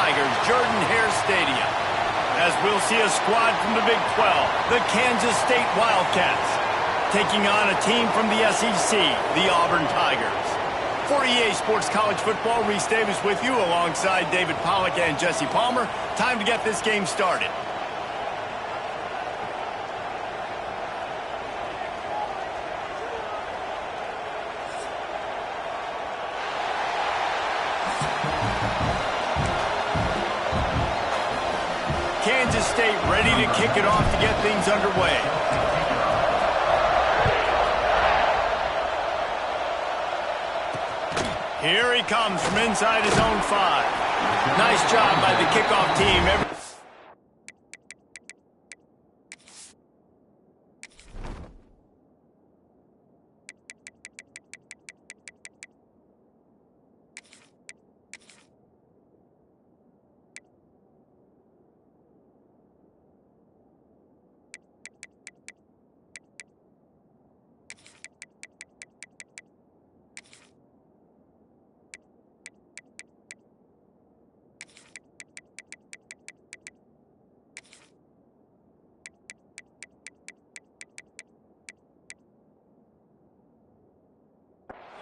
Tigers, Jordan-Hare Stadium. As we'll see a squad from the Big 12, the Kansas State Wildcats, taking on a team from the SEC, the Auburn Tigers. For EA Sports College Football, Reese Davis with you alongside David Pollack and Jesse Palmer. Time to get this game started. Kansas State ready to kick it off to get things underway. Here he comes from inside his own 5. Nice job by the kickoff team.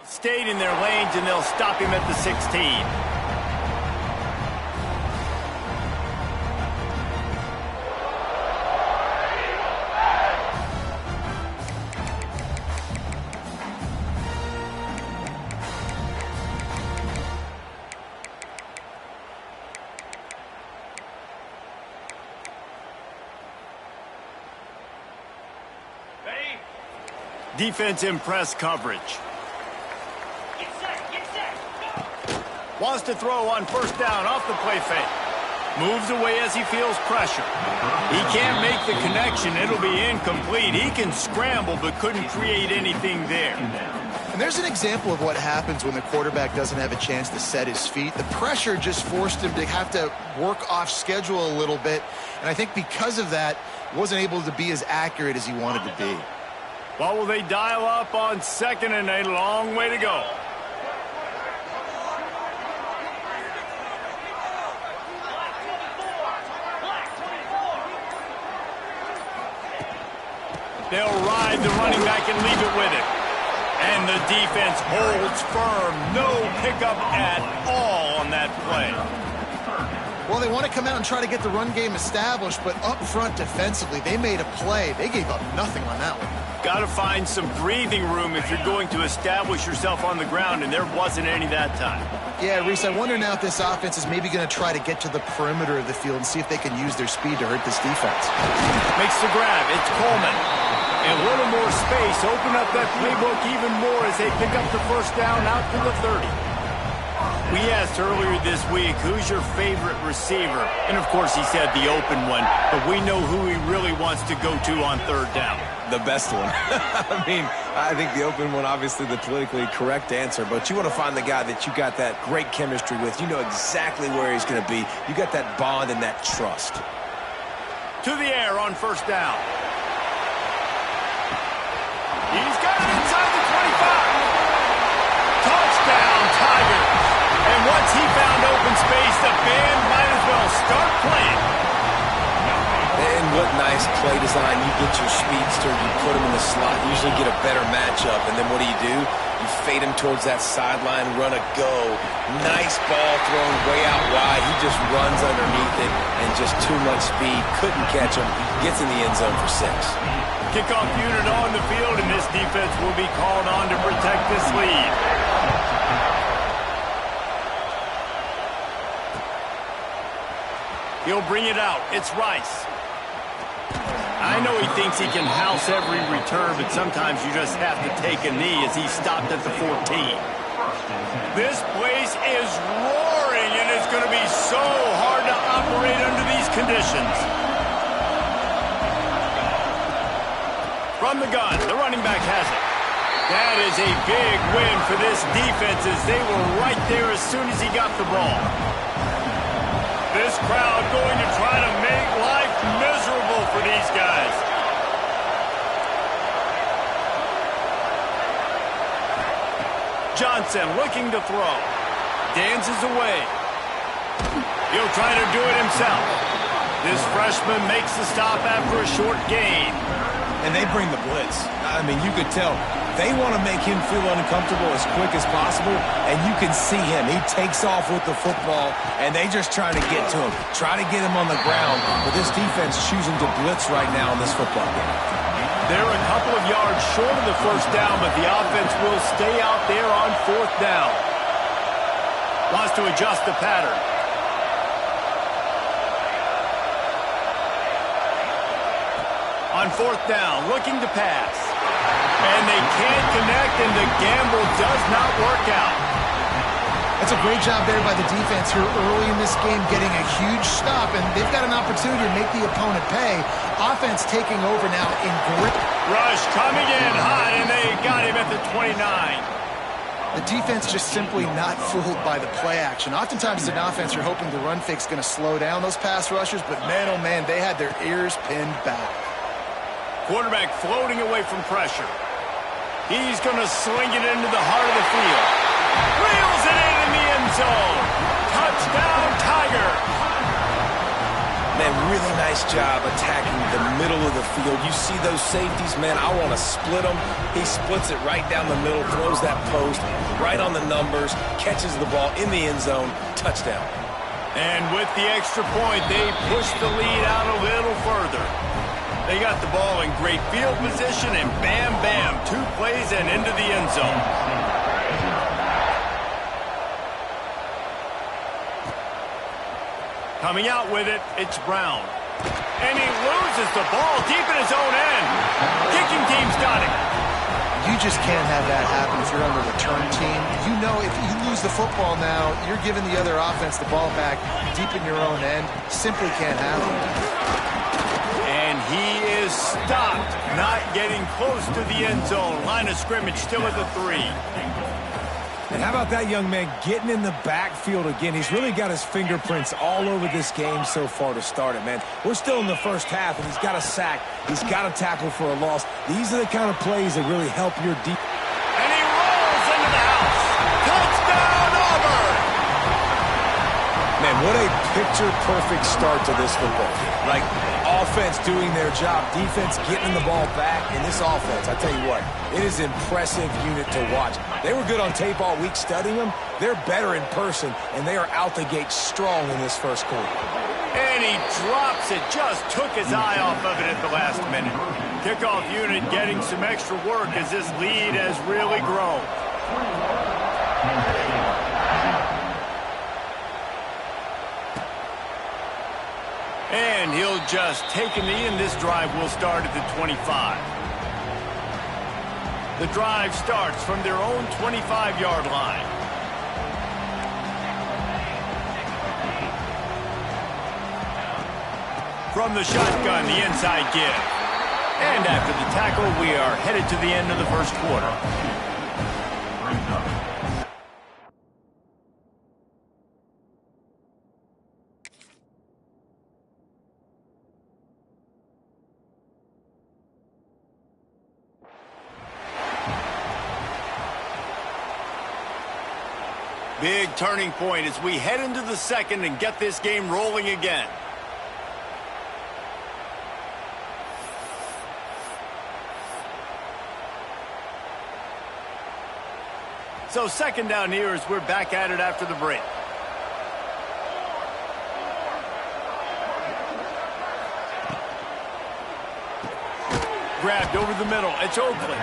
Stayed in their lanes, and they'll stop him at the 16. Defense in press coverage. Wants to throw on first down off the play fake. Moves away as he feels pressure. He can't make the connection. It'll be incomplete. He can scramble but couldn't create anything there. And there's an example of what happens when the quarterback doesn't have a chance to set his feet. The pressure just forced him to have to work off schedule a little bit. And I think because of that, he wasn't able to be as accurate as he wanted to be. Well, will they dial up on 2nd and a long way to go? They'll ride the running back and leave it with him. And the defense holds firm. No pickup at all on that play. Well, they want to come out and try to get the run game established, but up front defensively, they made a play. They gave up nothing on that one. Got to find some breathing room if you're going to establish yourself on the ground, and there wasn't any that time. Yeah, Reese, I wonder now if this offense is maybe going to try to get to the perimeter of the field and see if they can use their speed to hurt this defense. Makes the grab. It's Coleman. And a little more space. Open up that playbook even more as they pick up the first down out to the 30. We asked earlier this week, who's your favorite receiver? And, of course, he said the open one. But we know who he really wants to go to on 3rd down. The best one. I mean, I think the open one, obviously the politically correct answer, but you want to find the guy that you got that great chemistry with. You know exactly where he's going to be. You got that bond and that trust. To the air on first down. He's got it inside the 25. Touchdown, Tigers. And once he found open space, the band might as well start playing. And what nice play design. You get your speedster, you put him in the slot, usually get a better matchup. And then what do? You fade him towards that sideline, run a go. Nice ball thrown way out wide. He just runs underneath it and just too much speed. Couldn't catch him. Gets in the end zone for 6. Kickoff unit on the field, and this defense will be called on to protect this lead. He'll bring it out. It's Rice. I know he thinks he can house every return, but sometimes you just have to take a knee as he stopped at the 14. This place is roaring, and it's going to be so hard to operate under these conditions. From the gun, the running back has it. That is a big win for this defense as they were right there as soon as he got the ball. This crowd going to try to make life miserable for these guys. Johnson looking to throw. Dances away. He'll try to do it himself. This freshman makes the stop after a short gain. And they bring the blitz. I mean, you could tell they want to make him feel uncomfortable as quick as possible, and you can see him. He takes off with the football, and they just try to get to him, try to get him on the ground. But this defense choosing to blitz right now in this football game. They're a couple of yards short of the first down, but the offense will stay out there on fourth down. Wants to adjust the pattern. On fourth down, looking to pass. And they can't connect, and the gamble does not work out. That's a great job there by the defense here early in this game, getting a huge stop, and they've got an opportunity to make the opponent pay. Offense taking over now in grip. Rush coming in hot, and they got him at the 29. The defense just simply not fooled by the play action. Oftentimes as an offense, you're hoping the run fake's going to slow down those pass rushers, but man, oh man, they had their ears pinned back. Quarterback floating away from pressure. He's going to sling it into the heart of the field. Reels it in the end zone. Touchdown, Tigers. Man, really nice job attacking the middle of the field. You see those safeties, man, I want to split them. He splits it right down the middle, throws that post, right on the numbers, catches the ball in the end zone, touchdown. And with the extra point, they push the lead out a little further. They got the ball in great field position, and bam, bam, 2 plays and into the end zone. Coming out with it, it's Brown. And he loses the ball deep in his own end. Kicking team's got it. You just can't have that happen if you're on the return team. You know if you lose the football now, you're giving the other offense the ball back deep in your own end. Simply can't happen. And he is stopped, not getting close to the end zone. Line of scrimmage still at the 3. And how about that young man getting in the backfield again? He's really got his fingerprints all over this game so far to start it, man. We're still in the first half, and he's got a sack. He's got a tackle for a loss. These are the kind of plays that really help your deep. And he rolls into the house. Touchdown, Auburn! Man, what a picture-perfect start to this football game. Like, offense doing their job, defense getting the ball back, and this offense, I tell you what, it is an impressive unit to watch. They were good on tape all week studying them. They're better in person, and they are out the gate strong in this first quarter. And he drops it, just took his eye off of it at the last minute. Kickoff unit getting some extra work as this lead has really grown. And he'll just take a knee, and this drive will start at the 25. The drive starts from their own 25-yard line. From the shotgun, the inside give. And after the tackle, we are headed to the end of the first quarter. Big turning point as we head into the second and get this game rolling again. So second down here as we're back at it after the break. Grabbed over the middle. It's Oakley.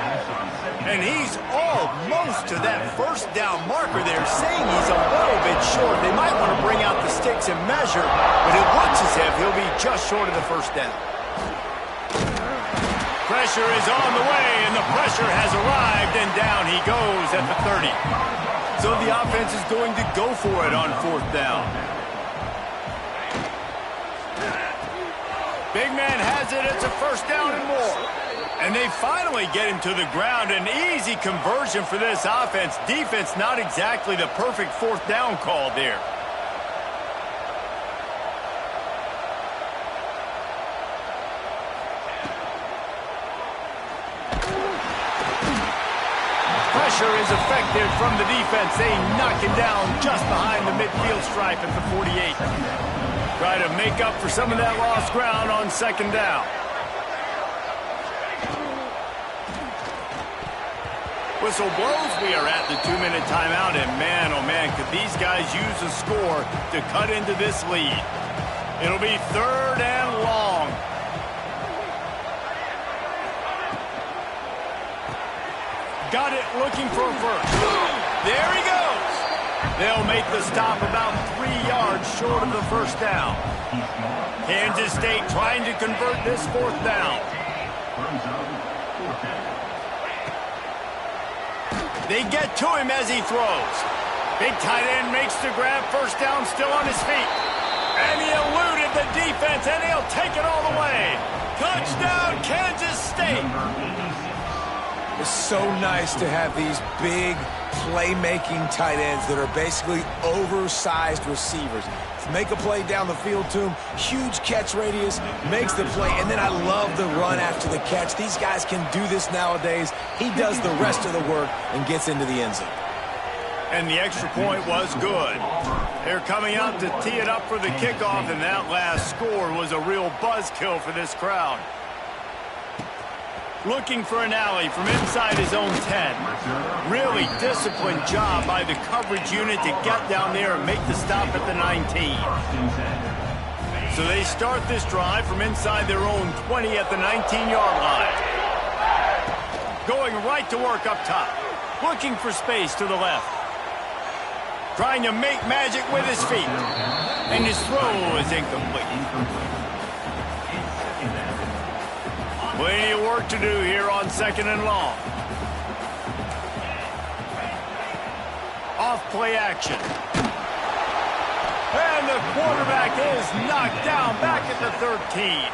And he's almost to that first down marker there, saying he's a little bit short. They might want to bring out the sticks and measure, but it looks as if he'll be just short of the first down. Pressure is on the way, and the pressure has arrived, and down he goes at the 30. So the offense is going to go for it on fourth down. Big man has it. It's a first down and more. And they finally get him to the ground. An easy conversion for this offense. Defense not exactly the perfect fourth down call there. pressure is effective from the defense. They knock him down just behind the midfield stripe at the 48. Try to make up for some of that lost ground on second down. Whistle blows. We are at the 2-minute timeout, and man, oh man, could these guys use a score to cut into this lead. It'll be 3rd and long. Got it, looking for a first. There he goes. They'll make the stop about 3 yards short of the first down. Kansas State trying to convert this 4th down. They get to him as he throws. Big tight end makes the grab, first down, still on his feet. And he eluded the defense, and he'll take it all the way. Touchdown, Kansas State. It's so nice to have these big playmaking tight ends that are basically oversized receivers. Make a play down the field to him, huge catch radius, makes the play, and then I love the run after the catch. These guys can do this nowadays. He does the rest of the work and gets into the end zone. And the extra point was good. They're coming out to tee it up for the kickoff, and that last score was a real buzzkill for this crowd. Looking for an alley from inside his own 10. Really disciplined job by the coverage unit to get down there and make the stop at the 19. So they start this drive from inside their own 20 at the 19-yard line. Going right to work up top. Looking for space to the left. Trying to make magic with his feet. And his throw is incomplete. Plenty of work to do here on 2nd and long. Off play action. And the quarterback is knocked down back at the 13.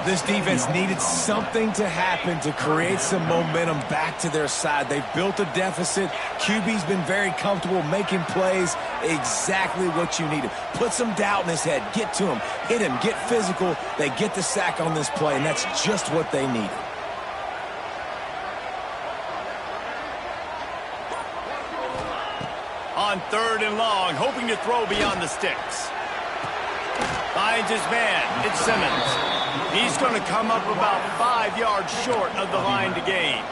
This defense needed something to happen to create some momentum back to their side. They've built a deficit. QB's been very comfortable making plays. Exactly what you needed. Put some doubt in his head. Get to him. Hit him. Get physical. They get the sack on this play, and that's just what they needed. On 3rd and long, hoping to throw beyond the sticks. Finds his man. It's Simmons. He's going to come up about 5 yards short of the line to gain.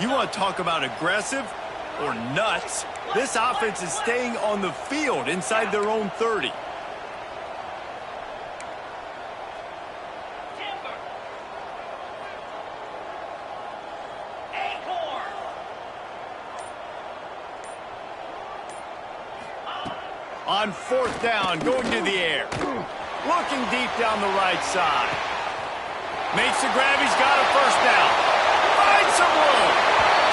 You want to talk about aggressive or nuts? This offense is staying on the field inside their own 30. On 4th down, going to the air. Looking deep down the right side. Makes the grab, he's got a first down. Finds some room.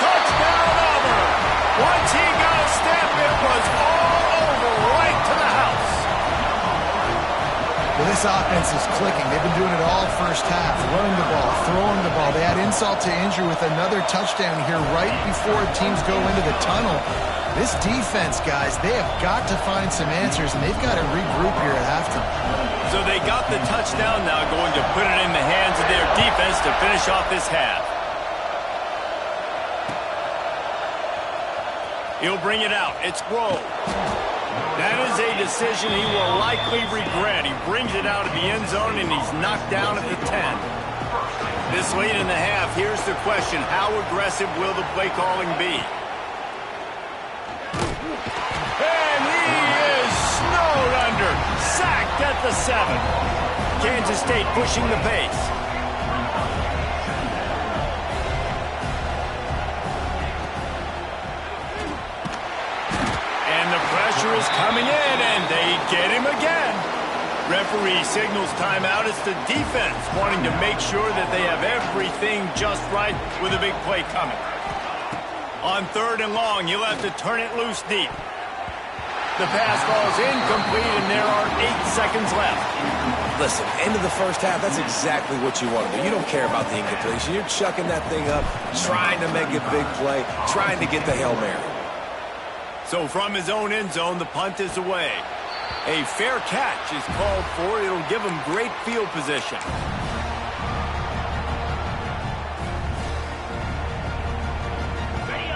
Touchdown, Auburn. Once he got a step, it was all over, right to the house. Well, this offense is clicking. They've been doing it all first half. Running the ball, throwing the ball. They had insult to injury with another touchdown here right before teams go into the tunnel. This defense, guys, they have got to find some answers, and they've got to regroup here at halftime. So they got the touchdown, now going to put it in the hands of their defense to finish off this half. He'll bring it out. It's Grove. That is a decision he will likely regret. He brings it out of the end zone, and he's knocked down at the 10. This late in the half, here's the question. How aggressive will the play calling be? And he is snowed under. Sacked at the 7. Kansas State pushing the pace. And the pressure is coming in, and they get him again. Referee signals timeout. It's the defense wanting to make sure that they have everything just right with a big play coming. On 3rd and long, you'll have to turn it loose deep. The pass falls incomplete, and there are 8 seconds left. Listen, end of the first half, that's exactly what you want to do. You don't care about the incompletion. You're chucking that thing up, trying to make a big play, trying to get the Hail Mary. So from his own end zone, the punt is away. A fair catch is called for. It'll give them great field position.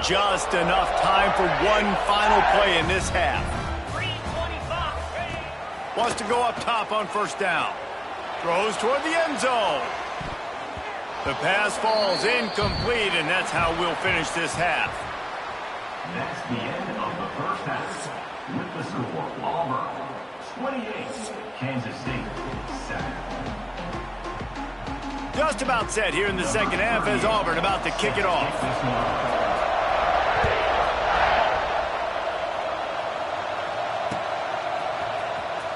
Just enough time for one final play in this half. Wants to go up top on first down. Throws toward the end zone. The pass falls incomplete, and that's how we'll finish this half. That's the end of the first half. With the score, Auburn 28, Kansas State 7. Just about set here in the second half as Auburn about to kick it off.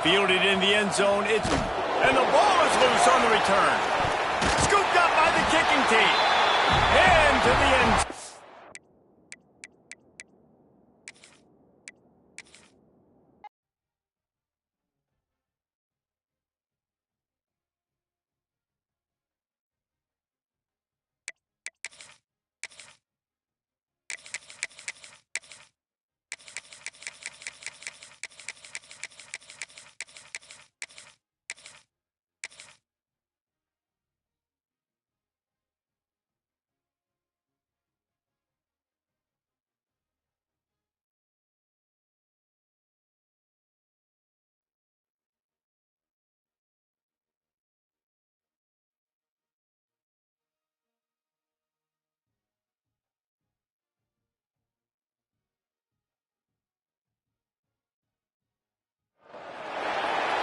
Fielded in the end zone. And the ball is loose on the return. Scooped up by the kicking team. And to the end zone.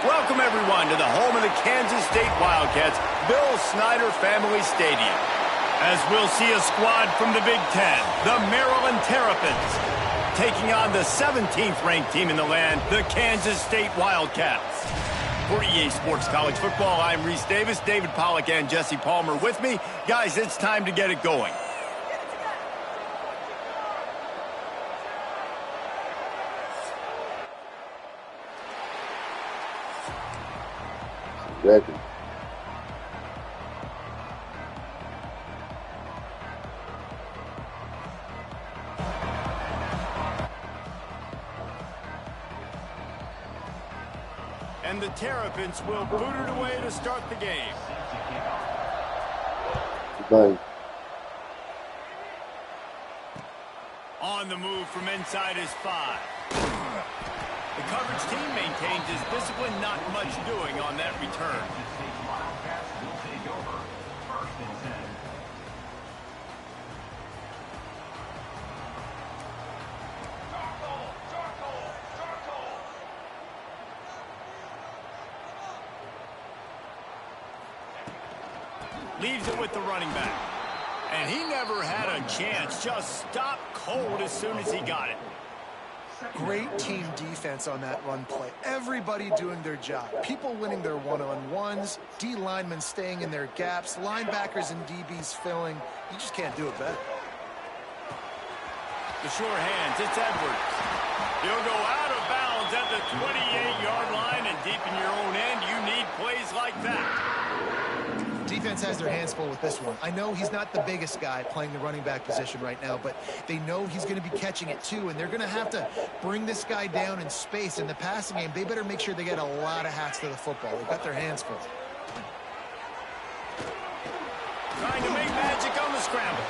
Welcome, everyone, to the home of the Kansas State Wildcats, Bill Snyder Family Stadium. As we'll see a squad from the Big Ten, the Maryland Terrapins, taking on the 17th-ranked team in the land, the Kansas State Wildcats. For EA Sports College Football, I'm Reese Davis, David Pollack, and Jesse Palmer with me. Guys, it's time to get it going. Ready. And the Terrapins will boot it away to start the game. Bye. On the move from inside his 5. The coverage team maintains his discipline, not much doing on that return. Leaves it with the running back. And he never had a chance. Just stopped cold as soon as he got it. Great team defense on that run play. Everybody doing their job. People winning their one-on-ones, D linemen staying in their gaps, linebackers and DBs filling. You just can't do it better. The sure hands, it's Edwards. He'll go out of bounds at the 28-yard line, and deep in your own end, you need plays like that. Defense has their hands full with this one. I know he's not the biggest guy playing the running back position right now, but they know he's going to be catching it too, and they're going to have to bring this guy down in space. In the passing game, they better make sure they get a lot of hats to the football. They've got their hands full. Trying to make magic on the scramble.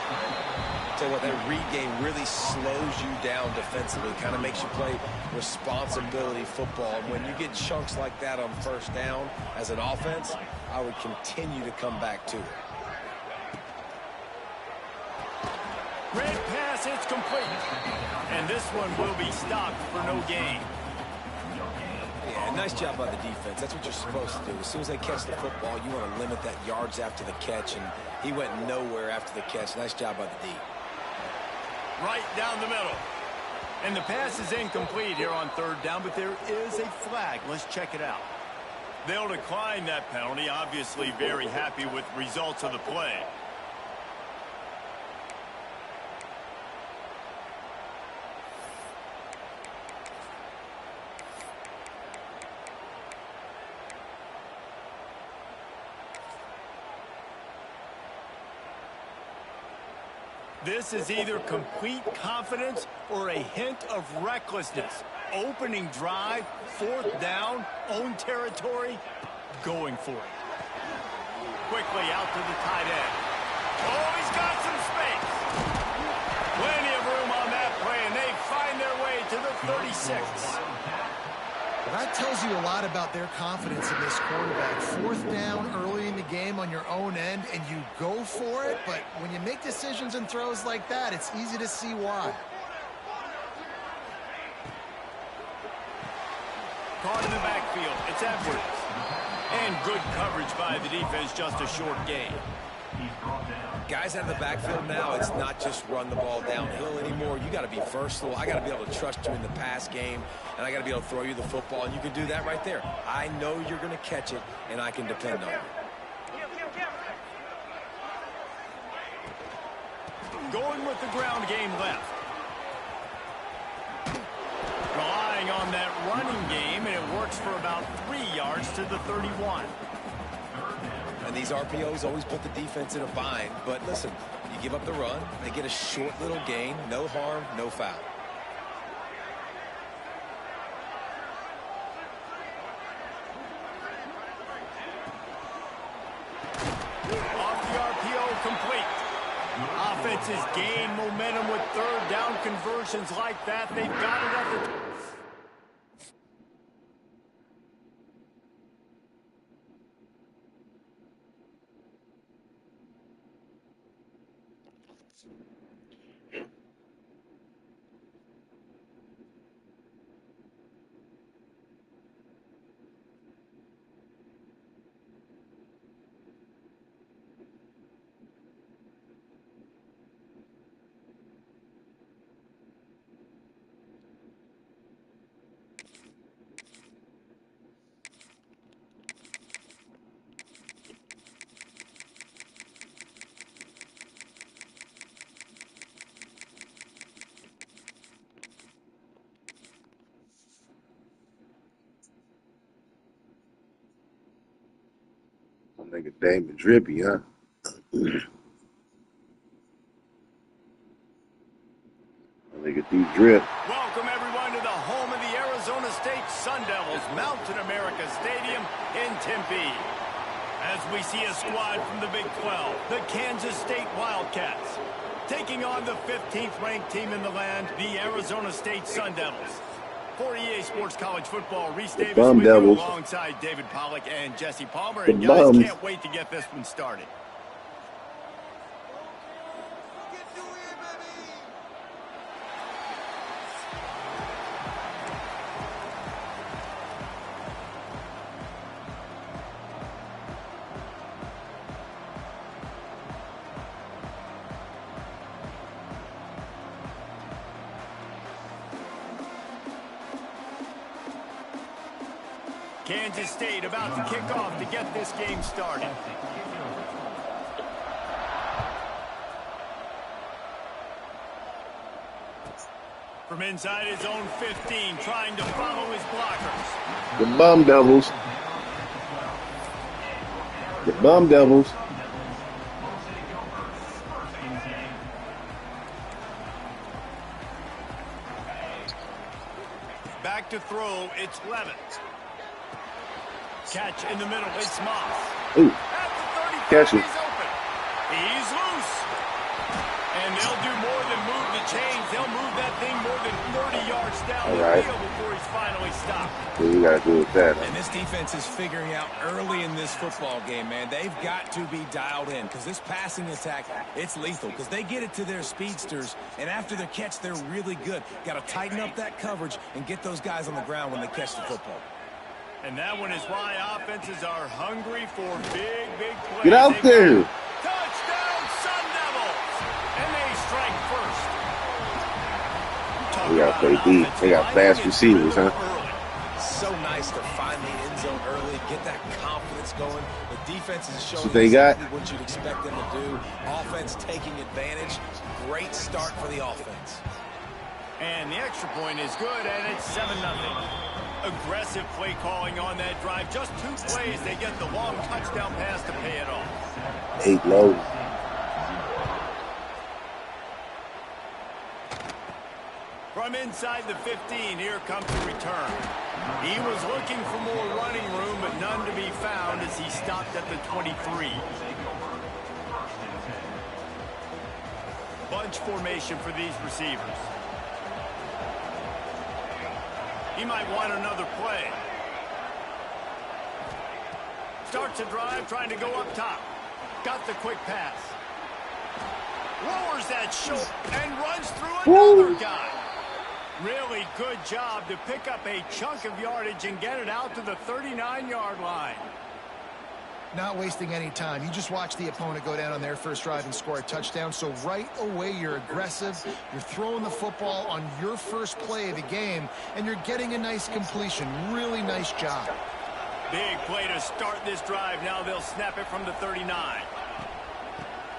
Tell you what, that read game really slows you down defensively, kind of makes you play responsibility football. And when you get chunks like that on first down as an offense, I would continue to come back to it. Red pass, it's complete. And this one will be stopped for no gain. Yeah, nice job by the defense. That's what you're supposed to do. As soon as they catch the football, you want to limit that yards after the catch, and he went nowhere after the catch. Nice job by the D. Right down the middle. And the pass is incomplete here on third down, but there is a flag. Let's check it out. They'll decline that penalty. Obviously very happy with the results of the play. This is either complete confidence or a hint of recklessness. Opening drive, 4th down, own territory, going for it. Quickly out to the tight end. Oh, he's got some space. Plenty of room on that play, and they find their way to the 36. Well, that tells you a lot about their confidence in this quarterback. 4th down early in the game on your own end, and you go for it, but when you make decisions and throws like that, it's easy to see why. Caught in the backfield, it's Edwards. And good coverage by the defense, just a short gain. Guys out of the backfield now, it's not just run the ball downhill anymore. You got to be versatile. I got to be able to trust you in the pass game, and I got to be able to throw you the football, and you can do that right there. I know you're going to catch it, and I can depend on you. Going with the ground game left. Relying on that running game, and it works for about 3 yards to the 31. And these RPOs always put the defense in a bind. But listen, you give up the run, they get a short little gain, no harm, no foul. Off the RPO, complete. Offenses gain momentum with 3rd down conversions like that. They've got it at the... Nigga Damon Drippy, huh? Nigga D Drip. Welcome, everyone, to the home of the Arizona State Sun Devils, Mountain America Stadium in Tempe. As we see a squad from the Big 12, the Kansas State Wildcats, taking on the 15th ranked team in the land, the Arizona State Sun Devils. For EA Sports College Football, Reese Davis with you alongside David Pollack and Jesse Palmer. And guys, can't wait to get this one started. Kansas State about to kick off to get this game started. From inside his own 15, trying to follow his blockers. The Bum Devils. The Bum Devils. Back to throw, it's Levin. Catch in the middle, it's Moss. Ooh. Catch him. He's open. He's loose. And they'll do more than move the chains. They'll move that thing more than 30 yards down the field before he's finally stopped. What you got to do with that? And this defense is figuring out early in this football game, man. They've got to be dialed in because this passing attack, it's lethal because they get it to their speedsters, and after their catch, they're really good. Got to tighten up that coverage and get those guys on the ground when they catch the football. And that one is why offenses are hungry for big, big plays. Get out there. Touchdown, Sun Devils. And they strike first. They got play deep. They got fast receivers, huh? So nice to find the end zone early, get that confidence going. The defense is showing they got what you'd expect them to do. Offense taking advantage. Great start for the offense. And the extra point is good, and it's 7-0. Aggressive play calling on that drive. Just 2 plays, they get the long touchdown pass to pay it off. 8 low. From inside the 15, here comes the return. He was looking for more running room, but none to be found as he stopped at the 23. Bunch formation for these receivers. He might want another play. Starts a drive, trying to go up top. Got the quick pass. Lowers that shoulder and runs through another guy. Really good job to pick up a chunk of yardage and get it out to the 39-yard line. Not wasting any time. You just watch the opponent go down on their first drive and score a touchdown. So right away, you're aggressive. You're throwing the football on your first play of the game, and you're getting a nice completion. Really nice job. Big play to start this drive. Now they'll snap it from the 39.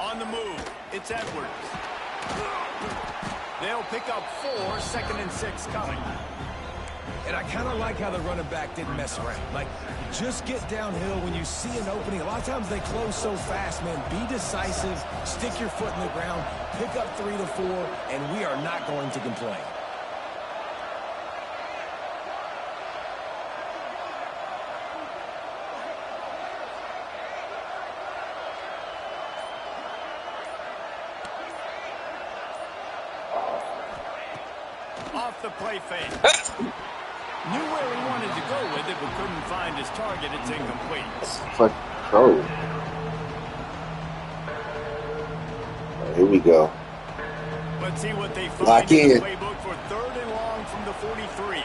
On the move, it's Edwards. They'll pick up 4, 2nd and 6 coming. And I kind of like how the running back didn't mess around. Like, just get downhill when you see an opening. A lot of times they close so fast, man. Be decisive, stick your foot in the ground, pick up 3 to 4, and we are not going to complain. Off the play fake. Knew where he wanted to go with it, but couldn't find his target. It's incomplete. Fuck. Oh. Here we go. Let's see what they find Lock in the in. playbook for 3rd and long from the 43.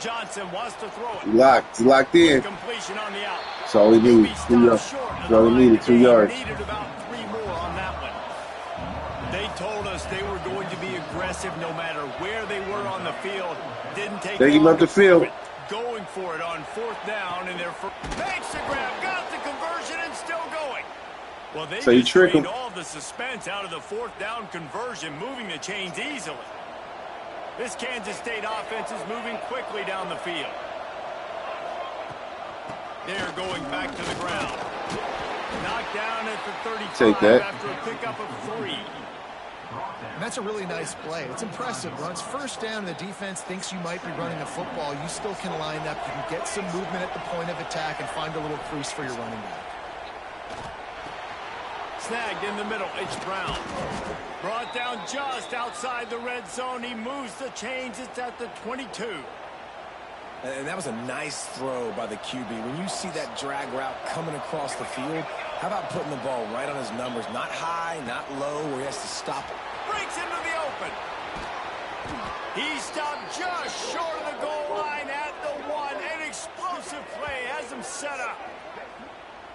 Johnson wants to throw it. He's locked in. Completion on the out. That's all we need. 2 yards. That's all we needed, 2 yards. Needed about 3 more on that one. They told us they were going to be aggressive no matter where they were on the field. Didn't take Take him long up the to field. prove it. Going for it on 4th down in their first. Makes the grab, got the conversion, and still going. Well, they So you just trick drained 'em. all the suspense out of the 4th down conversion, moving the chains easily. This Kansas State offense is moving quickly down the field. They're going back to the ground. Knocked down at the 35 Take that. after a pickup of 3. And that's a really nice play. It's impressive. Runs first down, and the defense thinks you might be running the football. You still can line up. You can get some movement at the point of attack and find a little crease for your running back. Snagged in the middle. It's Brown. Brought down just outside the red zone. He moves the chains. It's at the 22. And that was a nice throw by the QB. When you see that drag route coming across the field, how about putting the ball right on his numbers? Not high, not low, where he has to stop it. Breaks into the open. He stopped just short of the goal line at the 1. An explosive play has him set up.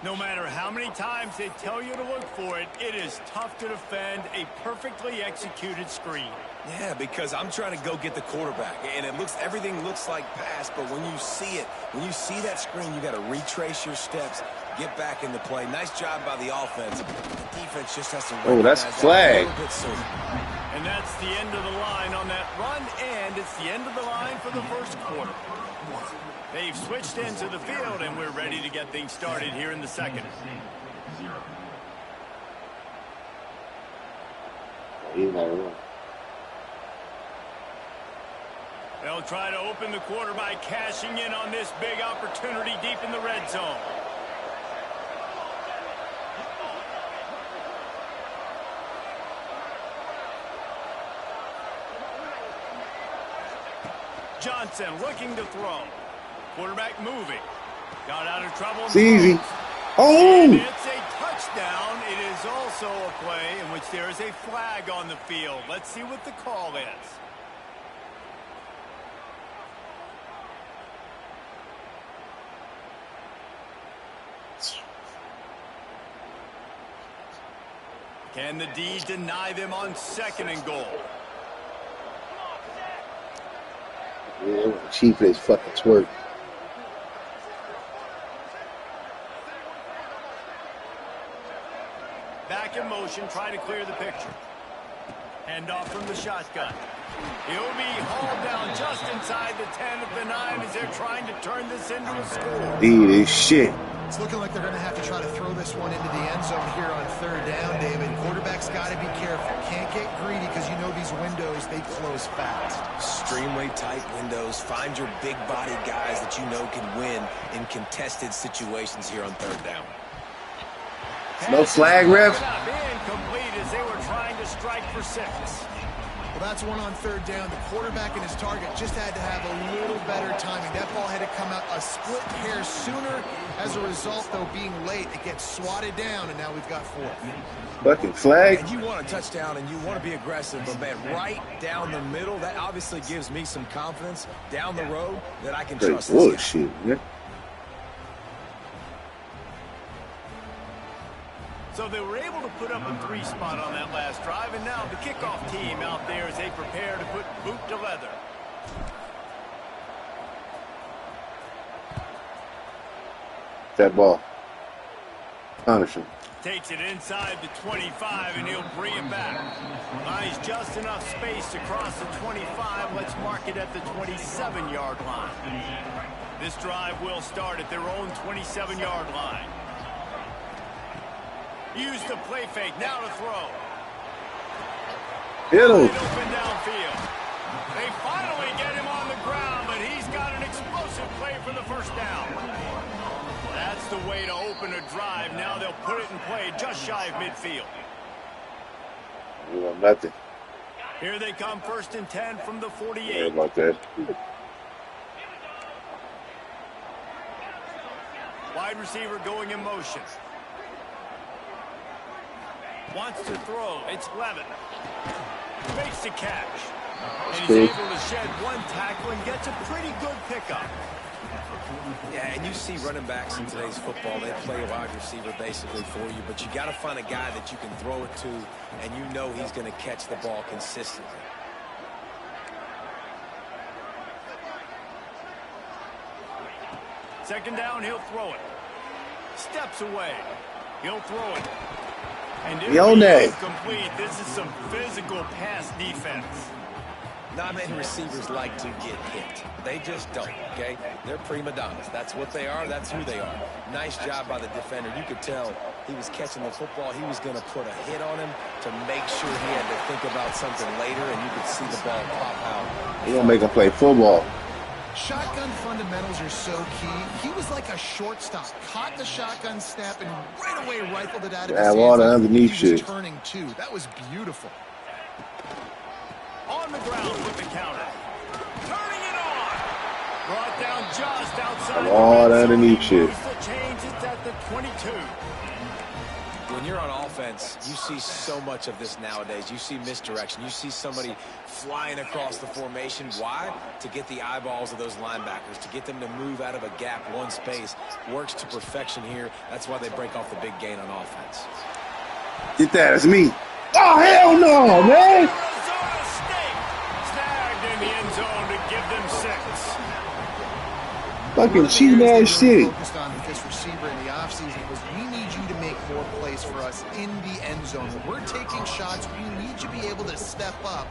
No matter how many times they tell you to look for it, it is tough to defend a perfectly executed screen. Yeah, because I'm trying to go get the quarterback, and everything looks like pass, but when you see it, when you see that screen, you got to retrace your steps, get back into play. Nice job by the offense. The defense just has to Oh, that's recognize flag. that a little bit sooner. And that's the end of the line on that run, and it's the end of the line for the first quarter. They've switched into the field, and we're ready to get things started here in the second. He's not wrong. They'll try to open the quarter by cashing in on this big opportunity deep in the red zone. Johnson looking to throw. Quarterback moving. Got out of trouble. It's easy. And Oh! it's a touchdown. It is also a play in which there is a flag on the field. Let's see what the call is. Can the D deny them on 2nd and goal? Yeah, cheap as fucking twerk. Back in motion, try to clear the picture. Hand off from the shotgun. He'll be hauled down just inside the 10 of the 9 as they're trying to turn this into a score. Dude, is shit. It's looking like they're going to have to try to throw this one into the end zone here on third down, David. Quarterback's got to be careful. Can't get greedy because you know these windows, they close fast. Extremely tight windows. Find your big body guys that you know can win in contested situations here on third down. No flag, ref. Incomplete as they were trying to strike for 6. Well, that's one on third down. The quarterback and his target just had to have a little better timing. That ball had to come out a split hair sooner. As a result, though, being late, it gets swatted down, and now we've got 4. Fucking flag. And you want a touchdown, and you want to be aggressive, but, man, right down the middle, that obviously gives me some confidence down the road that I can trust this guy. Bullshit, man. So they were able to put up a 3 spot on that last drive, and now the kickoff team out there as they prepare to put boot to leather. That ball. Punish him. Takes it inside the 25, and he'll bring it back. Nice, just enough space to cross the 25. Let's mark it at the 27-yard line. This drive will start at their own 27-yard line. Use the play fake, now to throw. Hit him. Open downfield. They finally get him on the ground, but he's got an explosive play for the first down. That's the way to open a drive. Now they'll put it in play just shy of midfield. We want nothing. Here they come, 1st and 10 from the 48. Sorry about that. Wide receiver going in motion. Wants to throw. It's Levin. Makes the catch. And he's able to shed 1 tackle and gets a pretty good pickup. Yeah, and you see running backs in today's football, they play a wide receiver basically for you, but you got to find a guy that you can throw it to, and you know he's going to catch the ball consistently. Second down, he'll throw it. Steps away. He'll throw it. And it'll be complete. This is some physical pass defense. Not many receivers like to get hit. They just don't, okay? They're prima donnas. That's what they are. That's who they are. Nice job by the defender. You could tell he was catching the football. He was going to put a hit on him to make sure he had to think about something later, and you could see the ball pop out. He gonna make him play football. Shotgun fundamentals are so key. He was like a shortstop. Caught the shotgun snap and right away rifled it out of his hands. All the underneath he was shit. turning too. That was beautiful. On the ground with the counter. Turning it on. Brought down just outside. All the underneath shit. The change is at the 22. When you're on offense, you see so much of this nowadays. You see misdirection. You see somebody flying across the formation. Why? To get the eyeballs of those linebackers, to get them to move out of a gap, 1 space. Works to perfection here. That's why they break off the big gain on offense. Get that. It's me. Oh, hell no, man. Arizona State snagged in the end zone to give them 6. Fucking cheating ass shit. Focused on with this receiver in the offseason was we need you to make more plays for us in the end zone. When we're taking shots, we need you to be able to step up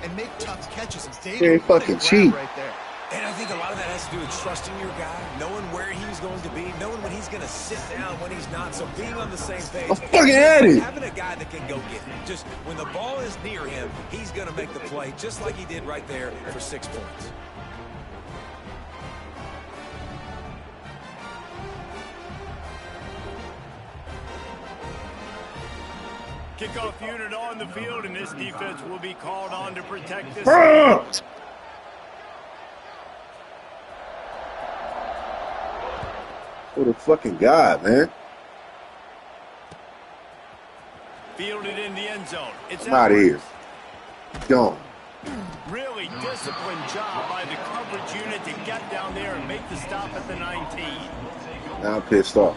and make tough catches. And David, Very fucking cheap. right there. And I think a lot of that has to do with trusting your guy, knowing where he's going to be, knowing when he's going to sit down, when he's not. So being on the same page. I'm fucking at it. Having a guy that can go get it. Just when the ball is near him, he's going to make the play, just like he did right there for 6 points. Kickoff unit on the field, and this defense will be called on to protect this. What a fucking god, man. Fielded in the end zone. It's I'm out of here. Gone. Really disciplined job by the coverage unit to get down there and make the stop at the 19. Now I'm pissed off.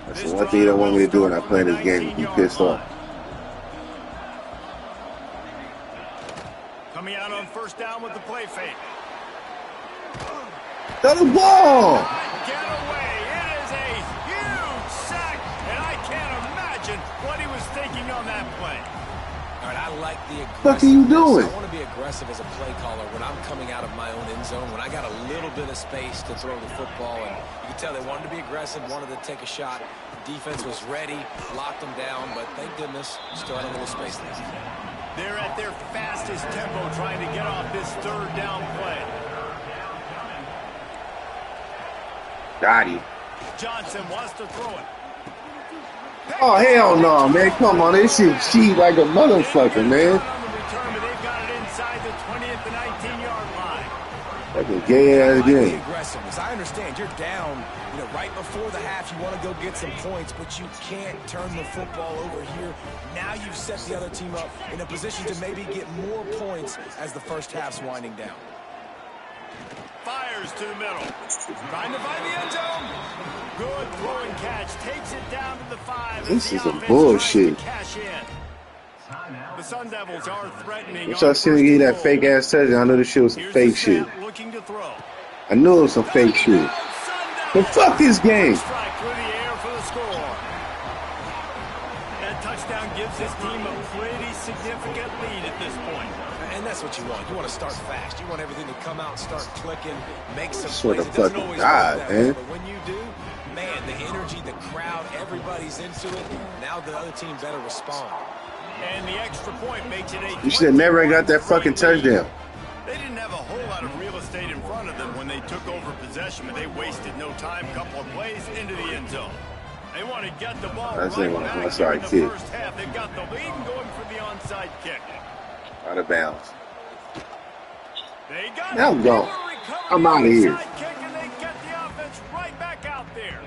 That's the one thing you don't want me to do when I play this game, is be pissed off. Coming out on 1st down with the play fake. Throw the ball! Get away. It is a huge sack, and I can't imagine what he was thinking on that play. All right, I like the aggressiveness. What are you doing? I want to be aggressive as a play caller when I'm coming out of my own end zone, when I got a little bit of space to throw the football. And you can tell they wanted to be aggressive, wanted to take a shot. The defense was ready, locked them down, but thank goodness, still had a little space left. They're at their fastest tempo trying to get off this third down play. Got him. Johnson wants to throw it. Oh, hell no, man. Come on. This shit cheap like a motherfucker, man. They've got it inside the 20th to 19-yard line. That's a gay-ass game. Aggressiveness. I understand you're down, right before the half. You want to go get some points, but you can't turn the football over here. Now you've set the other team up in a position to maybe get more points as the first half's winding down. Fires to the middle. Trying to find the end zone. Good throwing catch. Takes it down to the 5. This is some bullshit. Cash in. The Sun Devils are threatening. Once I seen you that fake ass touchdown, I knew this shit was some fake shit. Looking to throw. I knew it was some fake shit. But fuck this game. Strike through the air for the score. That touchdown gives his team a pretty significant lead at this point. And that's what you want. You want to start fast. You want everything to come out, start clicking, make some Swear plays. to It doesn't fucking always God, work that man. way, but when you do, man, the energy, the crowd, everybody's into it. Now the other team better respond. And the extra point makes it a... You should have never got that fucking touchdown. They didn't have a whole lot of real estate in front of them when they took over possession, but they wasted no time. Couple of plays into the end zone. They want to get the ball That's right it, back that's here right, in the kid. first half. They've got the lead and going for the onside kick. Out of bounds. They got Now I'm it. gone. They will recover I'm the out of here. onside kick, and they get the offense right back out there.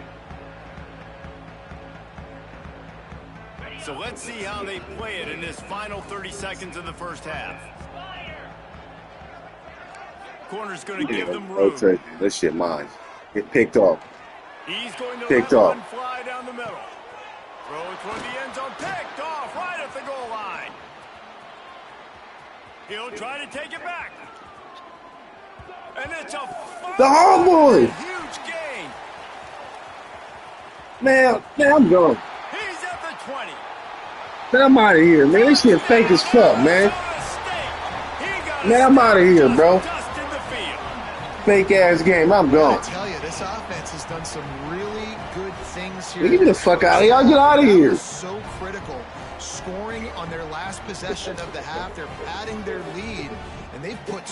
So let's see how they play it in this final 30 seconds of the first half. Corner's going to give them I'll room. take it. That shit mine. Get picked off. He's going to Picked let off. one fly down the middle. Throw it toward the end zone. Picked off right at the goal line. He'll try to take it back. And it's a The homeboy. huge gain. Man, I'm going. He's at the 20. Man, I'm out of here, man. This shit fake as fuck, man. Man, I'm out of here, bro. Dust in the field. Fake ass game. I'm I gone. tell you, this offense has done some really good things here. Man, get me the fuck out of here. Y'all get out of here. So critical. Scoring on their last possession of the half. They're padding their lead, and they've put